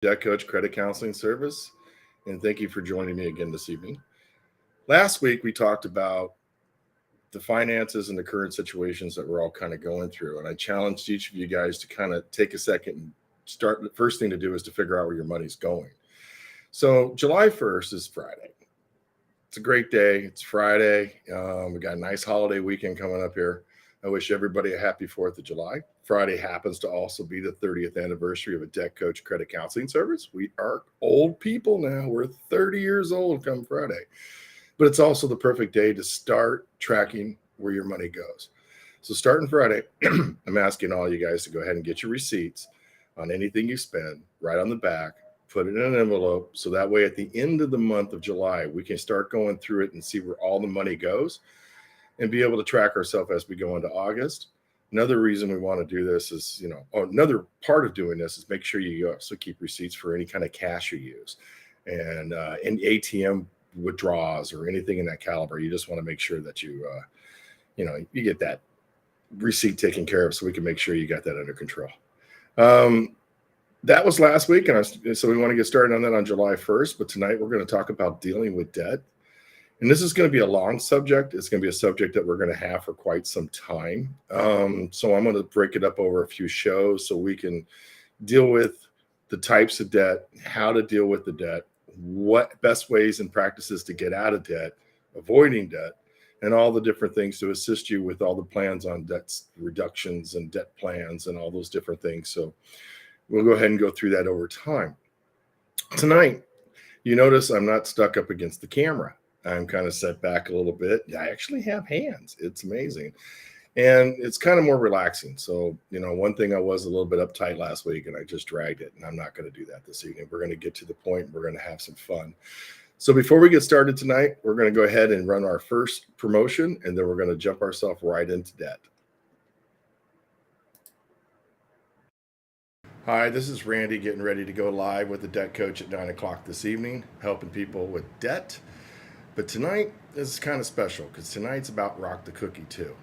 Debt Coach Credit Counseling Service, and thank you for joining me again this evening. Last week, we talked about the finances and the current situations that we're all kind of going through, and I challenged each of you guys to kind of take a second and start. The first thing to do is to figure out where your money's going. So, July 1st is Friday. It's a great day. It's Friday. We got a nice holiday weekend coming up here. I wish everybody a happy 4th of July. Friday happens to also be the 30th anniversary of a Debt Coach Credit Counseling Service. We are old people now. We're 30 years old come Friday. But it's also the perfect day to start tracking where your money goes. So starting Friday, I'm asking all you guys to go ahead and get your receipts on anything you spend right on the back, put it in an envelope. So that way at the end of the month of July, we can start going through it and see where all the money goes and be able to track ourselves as we go into August. Another reason we want to do this is, another part of doing this is make sure you also keep receipts for any kind of cash you use and any ATM withdrawals or anything in that caliber. You just want to make sure that you get that receipt taken care of so we can make sure you got that under control. That was last week, so we want to get started on that on July 1st. But tonight we're going to talk about dealing with debt. And this is going to be a long subject. It's going to be a subject that we're going to have for quite some time. So I'm going to break it up over a few shows so we can deal with the types of debt, how to deal with the debt, what best ways and practices to get out of debt, avoiding debt, and all the different things to assist you with all the plans on debt reductions and debt plans and all those different things. So we'll go ahead and go through that over time. Tonight, you notice I'm not stuck up against the camera. I'm kind of set back a little bit. I actually have hands. It's amazing. And it's kind of more relaxing. So, one thing I was a little bit uptight last week and I just dragged it, and I'm not going to do that this evening. We're going to get to the point and we're going to have some fun. So before we get started tonight, we're going to go ahead and run our first promotion, and then we're going to jump ourselves right into debt. Hi, this is Randy getting ready to go live with the Debt Coach at 9 o'clock this evening, helping people with debt. But tonight is kind of special because tonight's about Rock the Cookie too.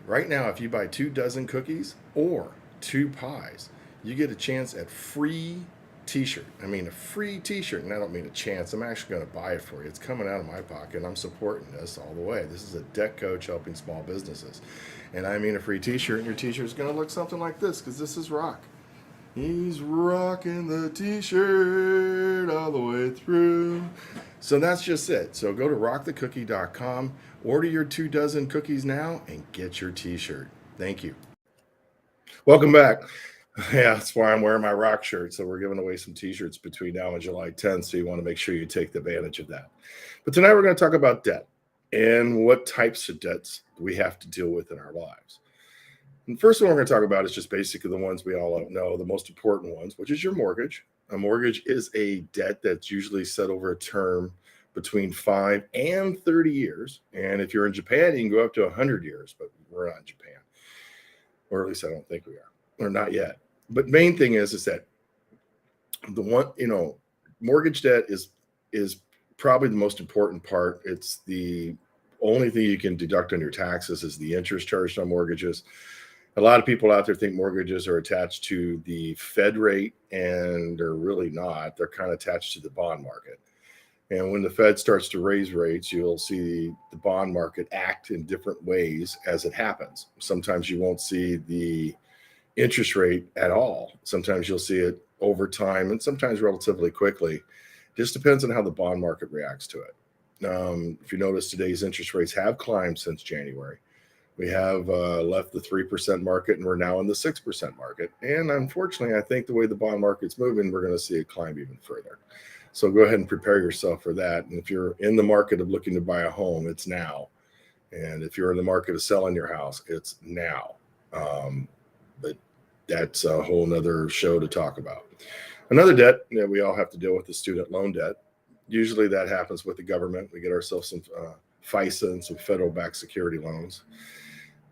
Right now, if you buy 2 dozen cookies or 2 pies, you get a chance at free t-shirt. I mean, a free t-shirt, and I don't mean a chance. I'm actually going to buy it for you. It's coming out of my pocket, and I'm supporting this all the way. This is a Debt Coach helping small businesses. And I mean a free t-shirt, and your t-shirt is going to look something like this because this is rock. He's rocking the t-shirt all the way through. So that's just it. So go to rockthecookie.com, order your 2 dozen cookies now, and get your t-shirt. Thank you. Welcome back. Yeah, that's why I'm wearing my rock shirt. So we're giving away some t-shirts between now and July 10th. So you want to make sure you take advantage of that. But tonight we're going to talk about debt and what types of debts we have to deal with in our lives. And first one we're going to talk about is just basically the ones we all know, the most important ones, which is your mortgage. A mortgage is a debt that's usually set over a term between 5 and 30 years. And if you're in Japan, you can go up to 100 years, but we're not in Japan. Or at least I don't think we are, or not yet. But main thing is that the one, mortgage debt is probably the most important part. It's the only thing you can deduct on your taxes is the interest charged on mortgages. A lot of people out there think mortgages are attached to the Fed rate, and they're really not. They're kind of attached to the bond market. And when the Fed starts to raise rates, you'll see the bond market act in different ways as it happens. Sometimes you won't see the interest rate at all. Sometimes you'll see it over time and sometimes relatively quickly. Just depends on how the bond market reacts to it. If you notice, today's interest rates have climbed since January. We have left the 3% market, and we're now in the 6% market. And unfortunately, I think the way the bond market's moving, we're going to see it climb even further. So go ahead and prepare yourself for that. And if you're in the market of looking to buy a home, it's now. And if you're in the market of selling your house, it's now. But that's a whole nother show to talk about. Another debt that we all have to deal with is student loan debt. Usually that happens with the government. We get ourselves some FISA and some federal-backed security loans.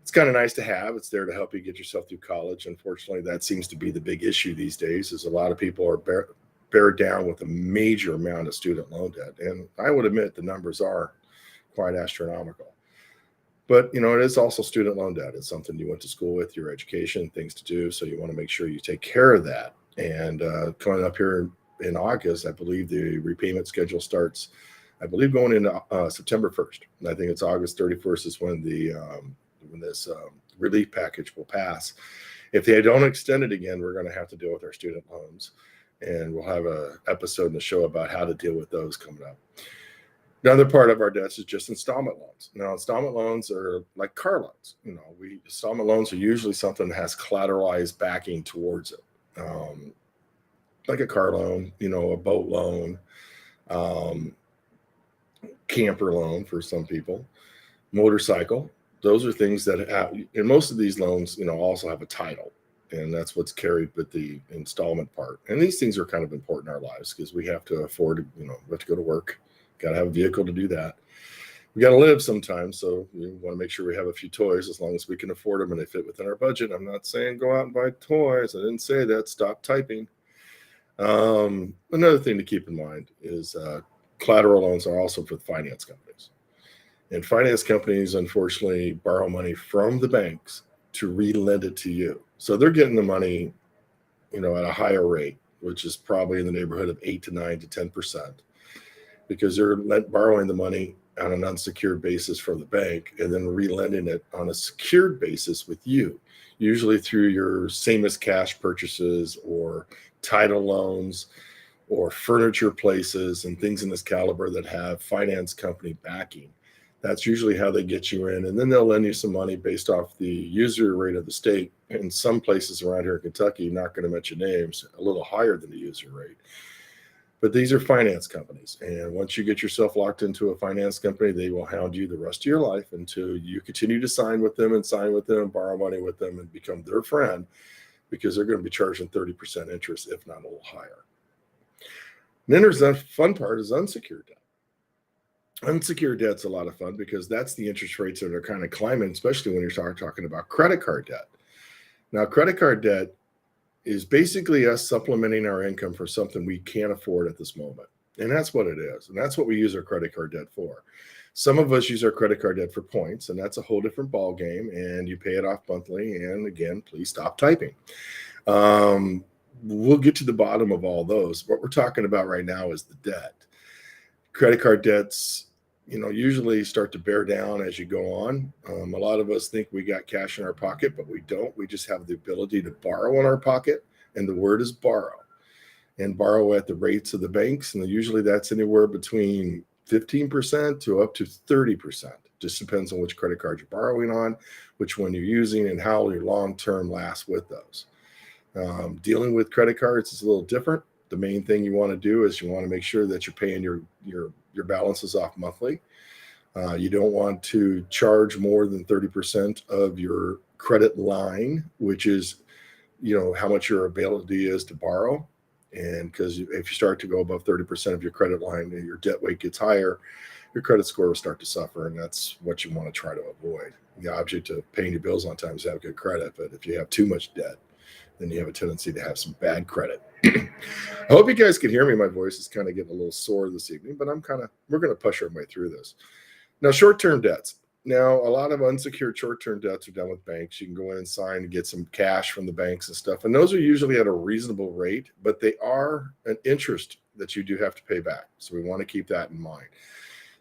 It's kind of nice to have. It's there to help you get yourself through college. Unfortunately, that seems to be the big issue these days, is a lot of people are bear down with a major amount of student loan debt. And I would admit the numbers are quite astronomical. But, it is also student loan debt. It's something you went to school with, your education, things to do. So you want to make sure you take care of that. And coming up here in August. I believe the repayment schedule starts, I believe, going into September 1st. And I think it's August 31st is when this relief package will pass. If they don't extend it again, we're going to have to deal with our student loans. And we'll have an episode in the show about how to deal with those coming up. Another part of our debts is just installment loans. Now, installment loans are like car loans. Installment loans are usually something that has collateralized backing towards it, like a car loan, a boat loan, camper loan for some people, motorcycle. Those are things that have, and most of these loans, also have a title, and that's what's carried with the installment part. And these things are kind of important in our lives because we have to afford, we have to go to work. Got to have a vehicle to do that. We got to live sometimes, so we want to make sure we have a few toys as long as we can afford them and they fit within our budget. I'm not saying go out and buy toys. I didn't say that. Stop typing. Another thing to keep in mind is collateral loans are also for the finance companies. And finance companies, unfortunately, borrow money from the banks to re-lend it to you. So they're getting the money, at a higher rate, which is probably in the neighborhood of 8 to 9 to 10%. Because they're borrowing the money on an unsecured basis from the bank and then relending it on a secured basis with you, usually through your same as cash purchases or title loans or furniture places and things in this caliber that have finance company backing. That's usually how they get you in. And then they'll lend you some money based off the usury rate of the state. In some places around here in Kentucky, not going to mention names, a little higher than the usury rate. But these are finance companies. And once you get yourself locked into a finance company, they will hound you the rest of your life until you continue to sign with them and borrow money with them and become their friend, because they're going to be charging 30% interest, if not a little higher. And then there's the fun part is unsecured debt. Unsecured debt's a lot of fun because that's the interest rates that are kind of climbing, especially when you're talking about credit card debt. Now, credit card debt is basically us supplementing our income for something we can't afford at this moment. And that's what it is. And that's what we use our credit card debt for. Some of us use our credit card debt for points, and that's a whole different ball game, and you pay it off monthly. And again, please stop typing. We'll get to the bottom of all those. What we're talking about right now is the debt. Credit card debts, usually start to bear down as you go on. A lot of us think we got cash in our pocket, but we don't. We just have the ability to borrow in our pocket, and the word is borrow. And borrow at the rates of the banks, and usually that's anywhere between 15% to up to 30%. Just depends on which credit card you're borrowing on, which one you're using, and how your long-term lasts with those. Dealing with credit cards is a little different. The main thing you want to do is you want to make sure that you're paying your balances off monthly. You don't want to charge more than 30% of your credit line, which is, how much your ability is to borrow. And because if you start to go above 30% of your credit line and your debt weight gets higher, your credit score will start to suffer. And that's what you want to try to avoid. The object of paying your bills on time is to have good credit. But if you have too much debt, then you have a tendency to have some bad credit. I hope you guys can hear me. My voice is kind of getting a little sore this evening, but we're going to push our way through this. Now, short-term debts. Now, a lot of unsecured short-term debts are done with banks. You can go in and sign and get some cash from the banks and stuff. And those are usually at a reasonable rate, but they are an interest that you do have to pay back. So we want to keep that in mind.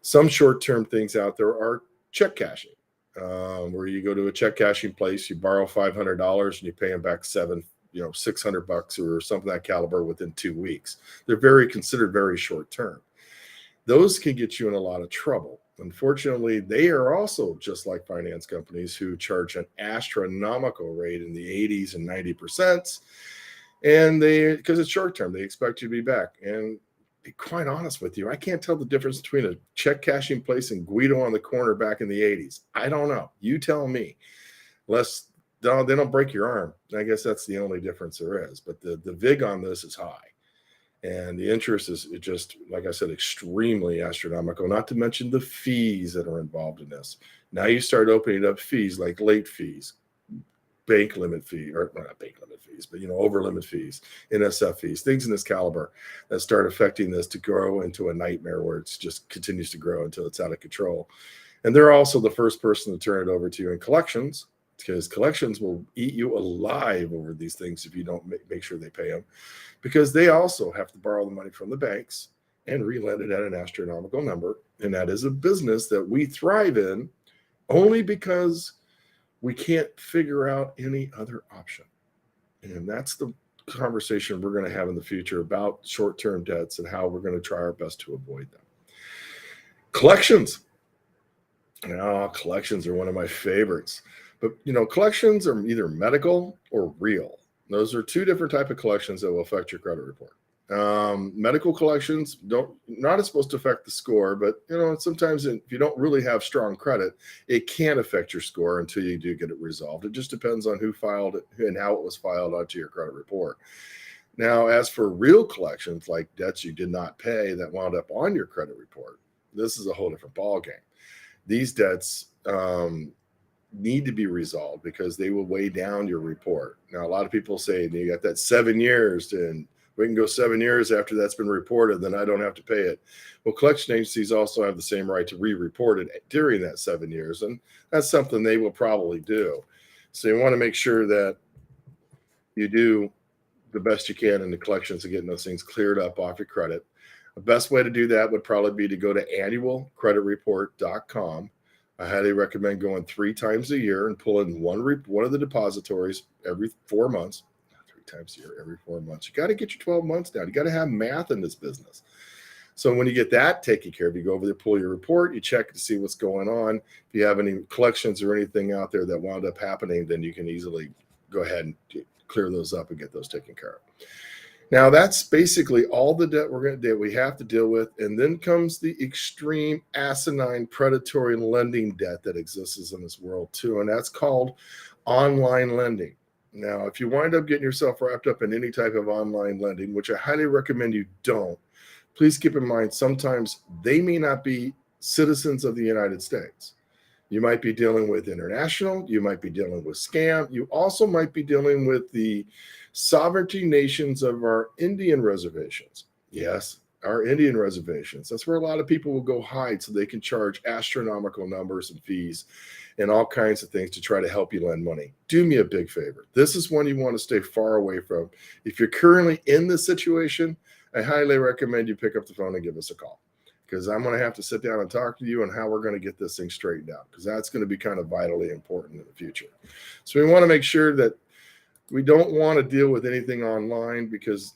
Some short-term things out there are check cashing, where you go to a check cashing place, you borrow $500 and you pay them back $600 or something of that caliber within 2 weeks. They're considered very short term. Those can get you in a lot of trouble. Unfortunately, they are also just like finance companies who charge an astronomical rate in the 80s and 90%. And because it's short term, they expect you to be back. And to be quite honest with you, I can't tell the difference between a check cashing place and Guido on the corner back in the 80s. I don't know. You tell me. They don't break your arm. I guess that's the only difference there is. But the VIG on this is high. And the interest is just, like I said, extremely astronomical, not to mention the fees that are involved in this. Now you start opening up fees like late fees, bank limit fee, or not bank limit fees, but, over limit fees, NSF fees, things in this caliber that start affecting this to grow into a nightmare where it just continues to grow until it's out of control. And they're also the first person to turn it over to you in collections because collections will eat you alive over these things if you don't make sure they pay them, because they also have to borrow the money from the banks and relend it at an astronomical number. And that is a business that we thrive in only because we can't figure out any other option. And that's the conversation we're going to have in the future about short-term debts and how we're going to try our best to avoid them. Collections. Now, collections are one of my favorites. But, collections are either medical or real. Those are two different types of collections that will affect your credit report. Medical collections not supposed to affect the score, but sometimes if you don't really have strong credit, it can affect your score until you do get it resolved. It just depends on who filed it and how it was filed onto your credit report. Now, as for real collections, like debts you did not pay that wound up on your credit report, this is a whole different ballgame. These debts need to be resolved because they will weigh down your report. Now, a lot of people say you got that 7 years, and we can go 7 years after that's been reported, then I don't have to pay it. Well, collection agencies also have the same right to re-report it during that 7 years, and that's something they will probably do. So you want to make sure that you do the best you can in the collections of getting those things cleared up off your credit. The best way to do that would probably be to go to annualcreditreport.com. I highly recommend going 3 times a year and pulling one of the depositories every 4 months. 3 times a year, every 4 months. You got to get your 12 months down. You got to have math in this business. So when you get that taken care of, you go over there, pull your report, you check to see what's going on. If you have any collections or anything out there that wound up happening, then you can easily go ahead and clear those up and get those taken care of. Now, that's basically all the debt we have to deal with. And then comes the extreme, asinine, predatory lending debt that exists in this world too. And that's called online lending. Now, if you wind up getting yourself wrapped up in any type of online lending, which I highly recommend you don't, please keep in mind, sometimes they may not be citizens of the United States. You might be dealing with international. You might be dealing with scam. You also might be dealing with the sovereignty nations of our Indian reservations. Yes, our Indian reservations. That's where a lot of people will go hide so they can charge astronomical numbers and fees and all kinds of things to try to help you lend money. Do me a big favor. This is one you want to stay far away from. If you're currently in this situation, I highly recommend you pick up the phone and give us a call, because I'm going to have to sit down and talk to you on how we're going to get this thing straightened out, because that's going to be kind of vitally important in the future. So we want to make sure that we don't want to deal with anything online, because,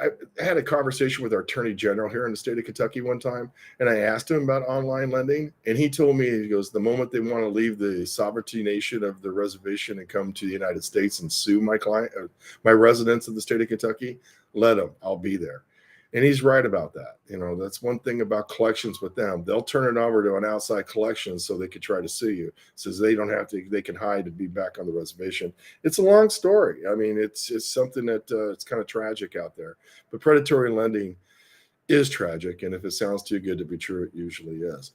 I had a conversation with our attorney general here in the state of Kentucky one time, and I asked him about online lending, and he told me, he goes, the moment they want to leave the sovereignty nation of the reservation and come to the United States and sue my residents of the state of Kentucky, let them, I'll be there. And he's right about that. That's one thing about collections with them. They'll turn it over to an outside collection so they could try to sue you. Says they don't have to, they can hide to be back on the reservation. It's a long story. I mean, it's something that it's kind of tragic out there. But predatory lending is tragic. And if it sounds too good to be true, it usually is.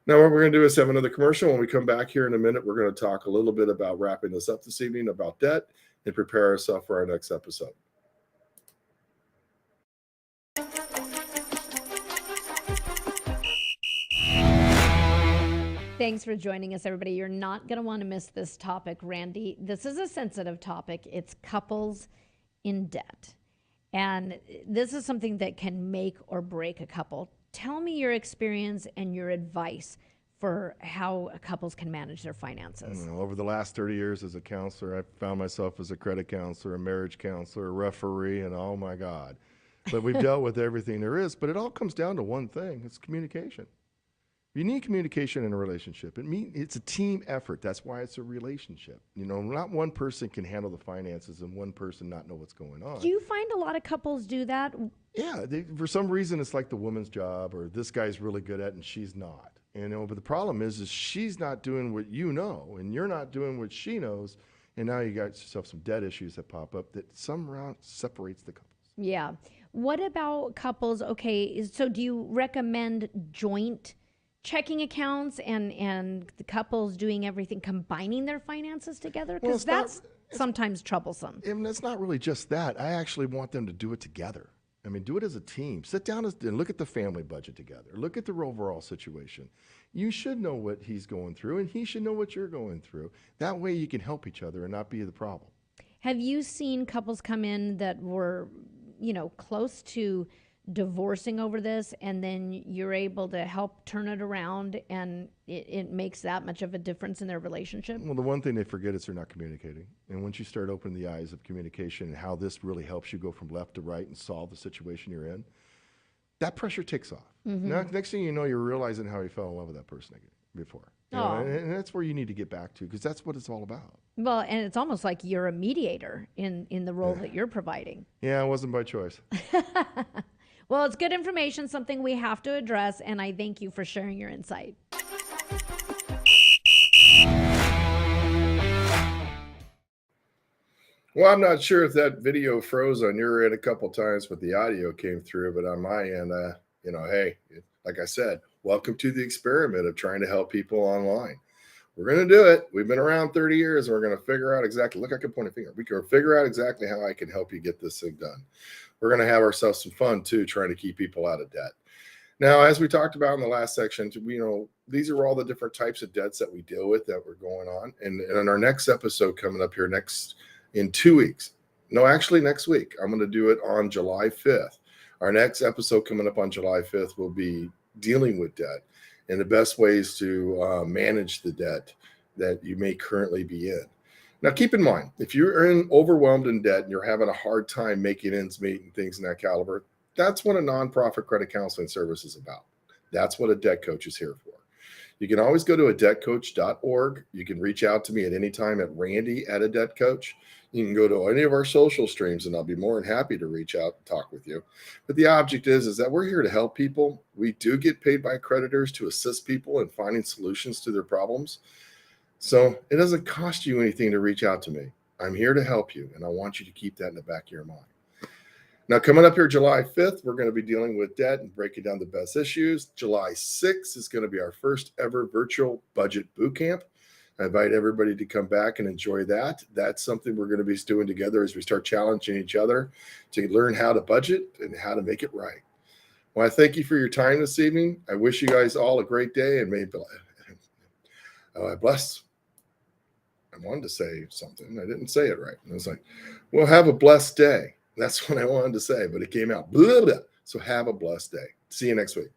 Now, what we're going to do is have another commercial. When we come back here in a minute, we're going to talk a little bit about wrapping this up this evening, about debt, and prepare ourselves for our next episode. Thanks for joining us, everybody. You're not going to want to miss this topic, Randy. This is a sensitive topic. It's couples in debt. And this is something that can make or break a couple. Tell me your experience and your advice for how couples can manage their finances. Over the last 30 years as a counselor, I've found myself as a credit counselor, a marriage counselor, a referee, and oh my God. But we've dealt with everything there is. But it all comes down to one thing. It's communication. You need communication in a relationship. It's a team effort. That's why it's a relationship. Not one person can handle the finances and one person not know what's going on. Do you find a lot of couples do that? Yeah, for some reason it's like the woman's job, or this guy's really good at it and she's not. But the problem is she's not doing what you know, and you're not doing what she knows, and now you got yourself some debt issues that pop up that somehow separates the couples. Yeah. What about couples? Okay, so do you recommend joint checking accounts and the couples doing everything, combining their finances together? Because that's sometimes troublesome. And it's not really just that. I actually want them to do it together. I mean, do it as a team. Sit down and look at the family budget together. Look at the overall situation. You should know what he's going through, and he should know what you're going through. That way you can help each other and not be the problem. Have you seen couples come in that were, close to divorcing over this, and then you're able to help turn it around, and it makes that much of a difference in their relationship? Well, the one thing they forget is they're not communicating. And once you start opening the eyes of communication and how this really helps you go from left to right and solve the situation you're in, that pressure takes off. Now, next thing you know, you're realizing how you fell in love with that person again before. And that's where you need to get back to, because that's what it's all about. Well, and it's almost like you're a mediator in the role that you're providing. Yeah, it wasn't by choice. Well, it's good information, something we have to address, and I thank you for sharing your insight. Well, I'm not sure if that video froze on your end a couple times, but the audio came through. But on my end, hey, like I said, welcome to the experiment of trying to help people online. We're going to do it. We've been around 30 years, and we're going to figure out exactly, look, I can point a finger. We can figure out exactly how I can help you get this thing done. We're going to have ourselves some fun, too, trying to keep people out of debt. Now, as we talked about in the last section, these are all the different types of debts that we deal with that we're going on. And in our next episode coming up here in 2 weeks, no, actually next week, I'm going to do it on July 5th. Our next episode coming up on July 5th will be dealing with debt and the best ways to manage the debt that you may currently be in. Now, keep in mind, if you're overwhelmed in debt and you're having a hard time making ends meet and things in that caliber, that's what a nonprofit credit counseling service is about. That's what a debt coach is here for. You can always go to adebtcoach.org. You can reach out to me at any time at randy@adebtcoach. You can go to any of our social streams, and I'll be more than happy to reach out and talk with you. But the object is that we're here to help people. We do get paid by creditors to assist people in finding solutions to their problems. So it doesn't cost you anything to reach out to me. I'm here to help you, and I want you to keep that in the back of your mind. Now, coming up here July 5th, we're going to be dealing with debt and breaking down the best issues. July 6th is going to be our first ever virtual budget boot camp. I invite everybody to come back and enjoy that. That's something we're going to be doing together as we start challenging each other to learn how to budget and how to make it right. Well, I thank you for your time this evening. I wish you guys all a great day, and may bless. I wanted to say something. I didn't say it right. I was like, well, have a blessed day. That's what I wanted to say, but it came out. Blah, blah. So have a blessed day. See you next week.